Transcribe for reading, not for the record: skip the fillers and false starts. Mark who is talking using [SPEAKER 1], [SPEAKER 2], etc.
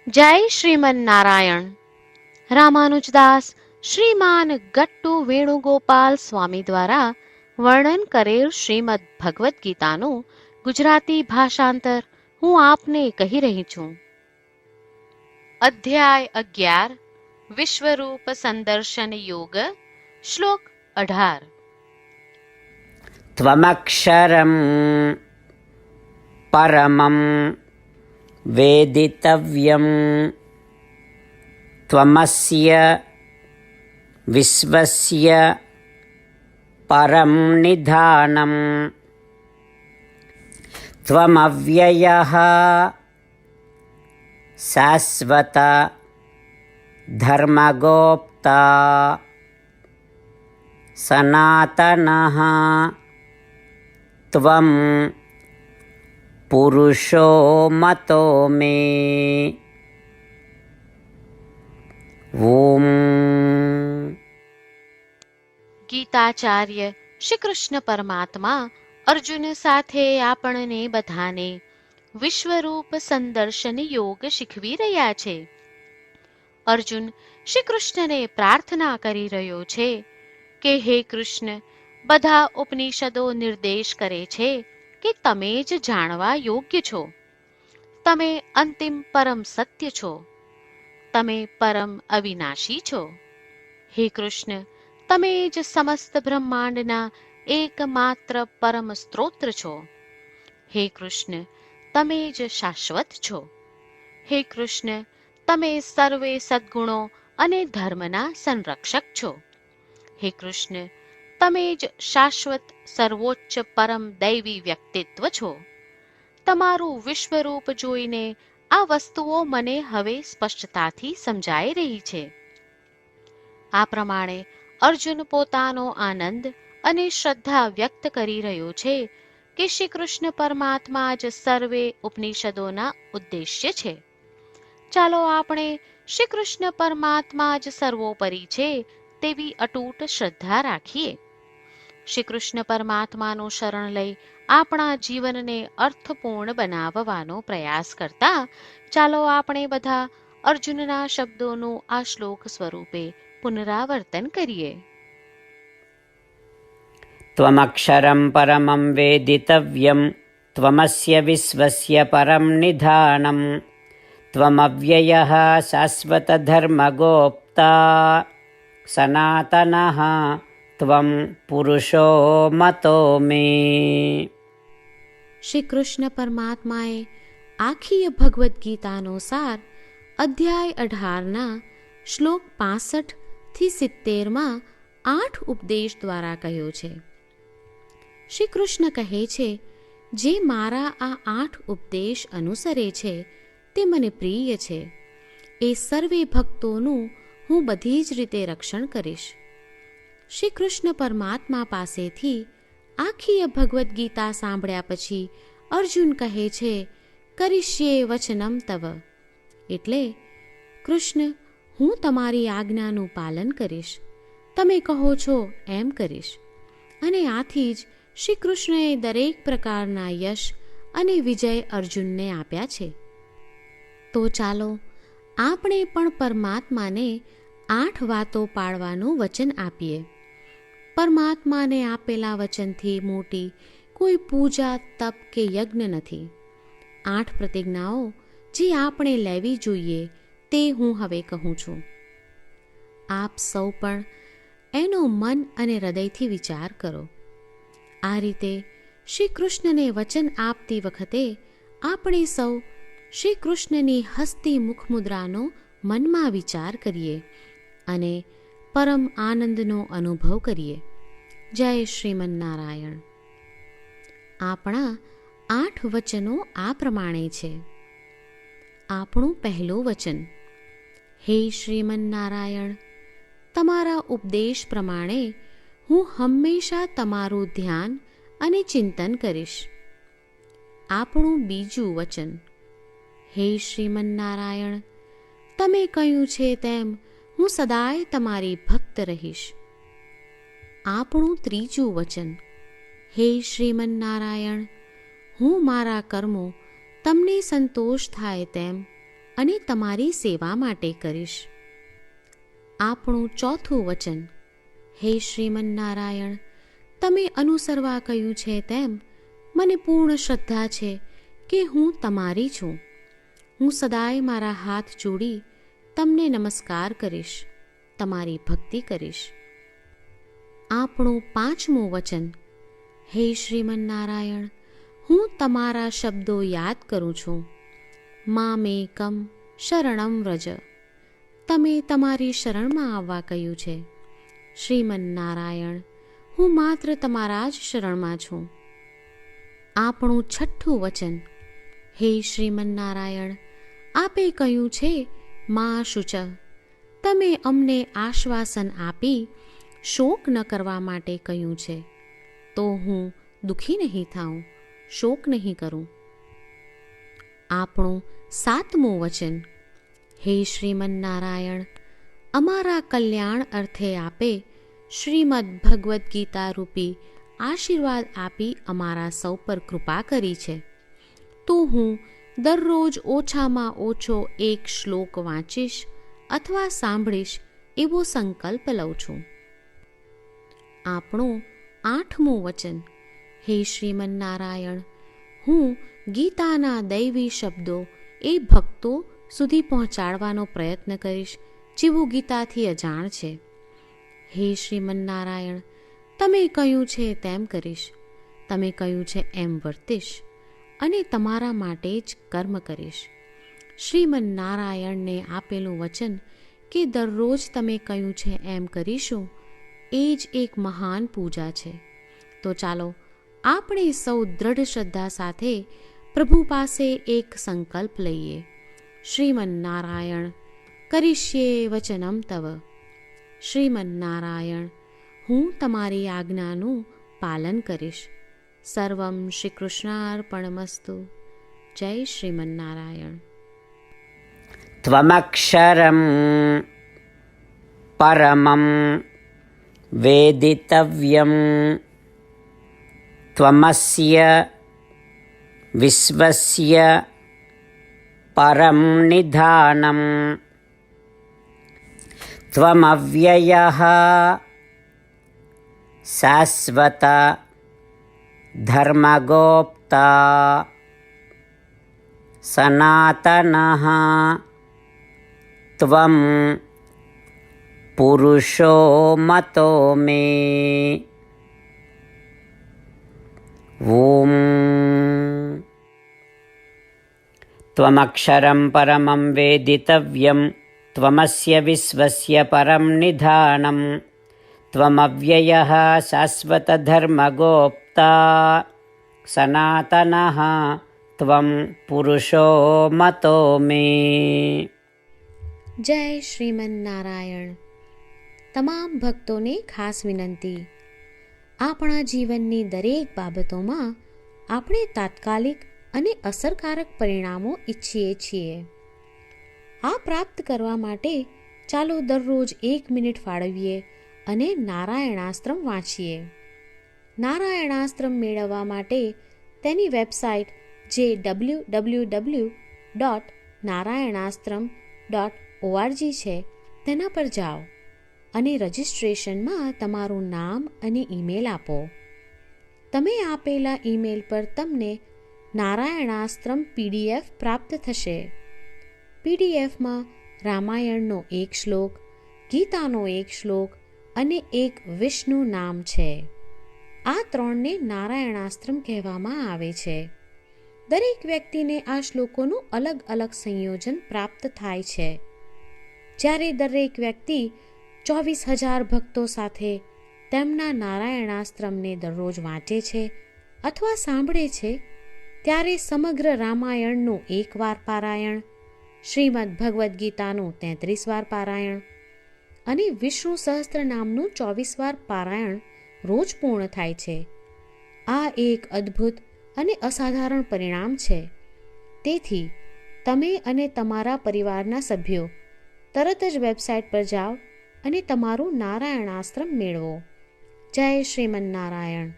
[SPEAKER 1] જય શ્રીમન નારાયણ. રામાનુજદાસ શ્રીમાન ગટ્ટુ વેણુગોપાલ સ્વામી દ્વારા વર્ણન કરેલ શ્રીમદ ભગવદ્ ગીતાનું ગુજરાતી ભાષાંતર હું આપને કહી રહી છું. અધ્યાય 11 વિશ્વરૂપ સંદર્શન યોગ. શ્લોક 18.
[SPEAKER 2] ત્વમક્ષરં પરમં વેદિતવ્યં ત્વમસ્ય વિશ્વસ્ય પરમ નિધાનમ ત્વમવ્યયઃ શાશ્વત ધર્મગોપ્તા સનાતનઃ ત્વં પુરુષો મતો મે. ઓમ.
[SPEAKER 1] ગીતાચાર્ય શ્રી કૃષ્ણ પરમાત્મા અર્જુન સાથે આપણને બધાને વિશ્વરૂપ સંદર્શન યોગ શીખવી રહ્યા છે. અર્જુન શ્રી કૃષ્ણને પ્રાર્થના કરી રહ્યો છે કે હે કૃષ્ણ, બધા ઉપનિષદો નિર્દેશ કરે છે કે તમે જ જાણવા યોગ્ય છો. તમે અંતિમ પરમ સત્ય છો. તમે પરમ અવિનાશી છો. હે કૃષ્ણ, તમે જ સમસ્ત બ્રહ્માંડના એકમાત્ર પરમ સ્ત્રોત્ર છો. હે કૃષ્ણ, તમે જ શાશ્વત છો. હે કૃષ્ણ, તમે સર્વે સદ્ગુણો અને ધર્મના સંરક્ષક છો. હે કૃષ્ણ, તમે જ શાશ્વત સર્વોચ્ચ પરમ દૈવી વ્યક્તિત્વ છો. તમારું વિશ્વરૂપ જોઈને આ વસ્તુઓ મને હવે સ્પષ્ટતાથી સમજાઈ રહી છે. આ પ્રમાણે અર્જુન પોતાનો આનંદ અને શ્રદ્ધા વ્યક્ત કરી રહ્યો છે કે શ્રી કૃષ્ણ પરમાત્મા જ સર્વે ઉપનિષદોના ઉદ્દેશ્ય છે. ચાલો આપણે શ્રી કૃષ્ણ પરમાત્મા જ સર્વોપરી છે તેવી અતૂટ શ્રદ્ધા રાખીએ. શ્રી કૃષ્ણ પરમાત્માનું શરણ લઈ આપણા જીવનને અર્થપૂર્ણ બનાવવાનો પ્રયાસ કરતા ચાલો આપણે બધા અર્જુનના શબ્દોનું આ શ્લોક સ્વરૂપે પુનરાવર્તન કરીએ.
[SPEAKER 2] ત્વમક્ષરં પરમં વેદિતવ્યં ત્વમસ્ય વિશ્વસ્ય પરમ નિધાનમ ત્વમવ્યયઃ શાશ્વત ધર્મગોપ્તા સનાતનઃ ત્વં પુરુષો મતો મે.
[SPEAKER 1] શ્રી કૃષ્ણ પરમાત્માએ આખી ભગવદ્ ગીતાનો સાર અધ્યાય 18ના શ્લોક 65 થી 70માં 8 ઉપદેશ દ્વારા કહ્યો છે. શ્રી કૃષ્ણ કહે છે, જે મારા આ 8 ઉપદેશ અનુસરે છે તે મને પ્રિય છે. એ સર્વે ભક્તોનું હું બધી જ રીતે રક્ષણ કરીશ. શ્રી કૃષ્ણ પરમાત્મા પાસેથી આખી ભગવદ્ ગીતા સાંભળ્યા પછી અર્જુન કહે છે, કરિષ્યે વચનમ તવ. એટલે કૃષ્ણ, હું તમારી આજ્ઞાનું પાલન કરીશ. તમે કહો છો એમ કરીશ. અને આથી જ શ્રી કૃષ્ણએ દરેક પ્રકારના યશ અને વિજય અર્જુનને આપ્યા છે. તો ચાલો આપણે પણ પરમાત્માને 8 વાતો પાળવાનું વચન આપીએ. પરમાત્માને આપેલા વચનથી મોટી કોઈ પૂજા, તપ કે યજ્ઞ નથી. 8 પ્રતિજ્ઞાઓ જે આપણે લેવી જોઈએ તે હું હવે કહું છું. આપ સૌ પણ એનો મન અને હૃદયથી વિચાર કરો. આ રીતે શ્રી કૃષ્ણને વચન આપતી વખતે આપણે સૌ શ્રી કૃષ્ણની હસતી મુખમુદ્રાનો મનમાં વિચાર કરીએ અને પરમ આનંદનો અનુભવ કરીએ. જય શ્રીમન નારાયણ. આપણા 8 વચનો આ પ્રમાણે છે. આપણું પહેલું વચન, હે શ્રીમન નારાયણ, તમારા ઉપદેશ પ્રમાણે હું હંમેશા તમારું ધ્યાન અને ચિંતન કરીશ. આપણું બીજું વચન, હે શ્રીમન નારાયણ, તમે કહ્યું છે તેમ હું સદાય તમારી ભક્ત રહીશ. આપણું ત્રીજું વચન, હે શ્રીમન નારાયણ, હું મારા કર્મો તમને સંતોષ થાય તેમ અને તમારી સેવા માટે કરીશ. આપણું ચોથું વચન. હે શ્રીમન્નારાયણ, તમે અનુસરવા કહ્યું છે તેમ મને પૂર્ણ શ્રદ્ધા છે કે હું તમારી છું. હું સદાય મારા હાથ જોડી તમને નમસ્કાર કરીશ, તમારી ભક્તિ કરીશ. આપણું પાંચમું વચન. હે શ્રીમન્નારાયણ, હું તમારા શબ્દો યાદ કરું છું. મામેકમ શરણમ વ્રજ. તમે તમારી શરણમાં આવવા કહ્યું છે. શ્રીમન્નારાયણ, હું માત્ર તમારા જ શરણમાં છું. આપણું છઠ્ઠું વચન. હે શ્રીમન્નારાયણ, આપે કહ્યું છે મા શુચ. તમે અમને આશ્વાસન આપી શોક ન કરવા માટે કહ્યું છે, તો હું દુઃખી નહીં થાઉં, શોક નહીં કરું. આપણું સાતમું વચન. હે શ્રીમન્નારાયણ, અમારા કલ્યાણ અર્થે આપે શ્રીમદ્ ભગવદ્ ગીતા રૂપી આશીર્વાદ આપી અમારા સૌ પર કૃપા કરી છે, તો હું દરરોજ ઓછામાં ઓછો એક શ્લોક વાંચીશ અથવા સાંભળીશ એવો સંકલ્પ લઉં છું. આપણું આઠમું વચન. હે શ્રીમન્નારાયણ, હું ગીતાના દૈવી શબ્દો એ ભક્તો સુધી પહોંચાડવાનો પ્રયત્ન કરીશ જેઓ ગીતાથી અજાણ છે. હે શ્રીમન્નારાયણ, તમે કહ્યું છે તેમ કરીશ, તમે કહ્યું છે એમ વર્તીશ અને તમારા માટે જ કર્મ કરીશ. શ્રીમન્નારાયણને આપેલું વચન કે દરરોજ તમે કહ્યું છે એમ કરીશું, એ જ એક મહાન પૂજા છે. તો ચાલો આપણે સૌ દ્રઢ શ્રદ્ધા સાથે પ્રભુ પાસે એક સંકલ્પ લઈએ. શ્રીમન્નારાયણ, કરીશ્યે વચનમ તવ. શ્રીમન્નારાયણ, હું તમારી આજ્ઞાનું પાલન કરીશ. સર્વમ શ્રી કૃષ્ણાર્પણમસ્તુ. જય શ્રીમન્નારાયણ.
[SPEAKER 2] ત્વમક્ષરં પરમં વેદિતવ્યં ત્વમસ્ય વિશ્વસ્ય પરમ નિધાનમ ત્વમવ્યયઃ શાશ્વત ધર્મગોપ્તા સનાતનઃ ત્વં પુરુષો મતો મે. ઓમ. ત્વમક્ષરં પરમં વેદિતવ્યં ત્વમસ્ય વિશ્વસ્ય પરમ નિધાનમ ત્વમવ્યયઃ શાશ્વત ધર્મગોપ્તા સનાતનઃ ત્વં પુરુષો મતો મે.
[SPEAKER 1] જય શ્રીમન્નારાયણ. તમામ ભક્તોને ખાસ વિનંતી. આપણા જીવનની દરેક બાબતોમાં આપણે તાત્કાલિક અને અસરકારક પરિણામો ઈચ્છીએ છીએ. આ પ્રાપ્ત કરવા માટે ચાલો દરરોજ 1 મિનિટ ફાળવીએ અને નારાયણાસ્ત્રમ વાંચીએ. નારાયણાસ્ત્રમ મેળવવા માટે તેની વેબસાઇટ જે www.narayanaastram.org છે તેના પર જાઓ અને રજિસ્ટ્રેશનમાં તમારું નામ અને ઈમેલ આપો. તમે આપેલા ઈમેલ પર તમને નારાયણાસ્ત્રમ PDF પ્રાપ્ત થશે. PDFમાં રામાયણનો 1 શ્લોક, ગીતાનો 1 શ્લોક અને એક વિષ્ણુ નામ છે. આ 3ને નારાયણાસ્ત્રમ કહેવામાં આવે છે. દરેક વ્યક્તિને આ શ્લોકોનું અલગ અલગ સંયોજન પ્રાપ્ત થાય છે. જ્યારે દરેક વ્યક્તિ 24,000 ભક્તો સાથે તેમના નારાયણાસ્ત્રમને દરરોજ વાંચે છે અથવા સાંભળે છે, ત્યારે સમગ્ર રામાયણનું 1 વાર પારાયણ, શ્રીમદ્ ભગવદ્ ગીતાનું 33 વાર પારાયણ અને વિષ્ણુ સહસ્ત્ર નામનું 24 વાર પારાયણ રોજ પૂર્ણ થાય છે. આ એક અદ્ભુત અને અસાધારણ પરિણામ છે. તેથી તમે અને તમારા પરિવારના સભ્યો તરત જ વેબસાઇટ પર જાઓ અને તમારું નારાયણાસ્ત્રમ મેળવો. જય શ્રીમન્નારાયણ.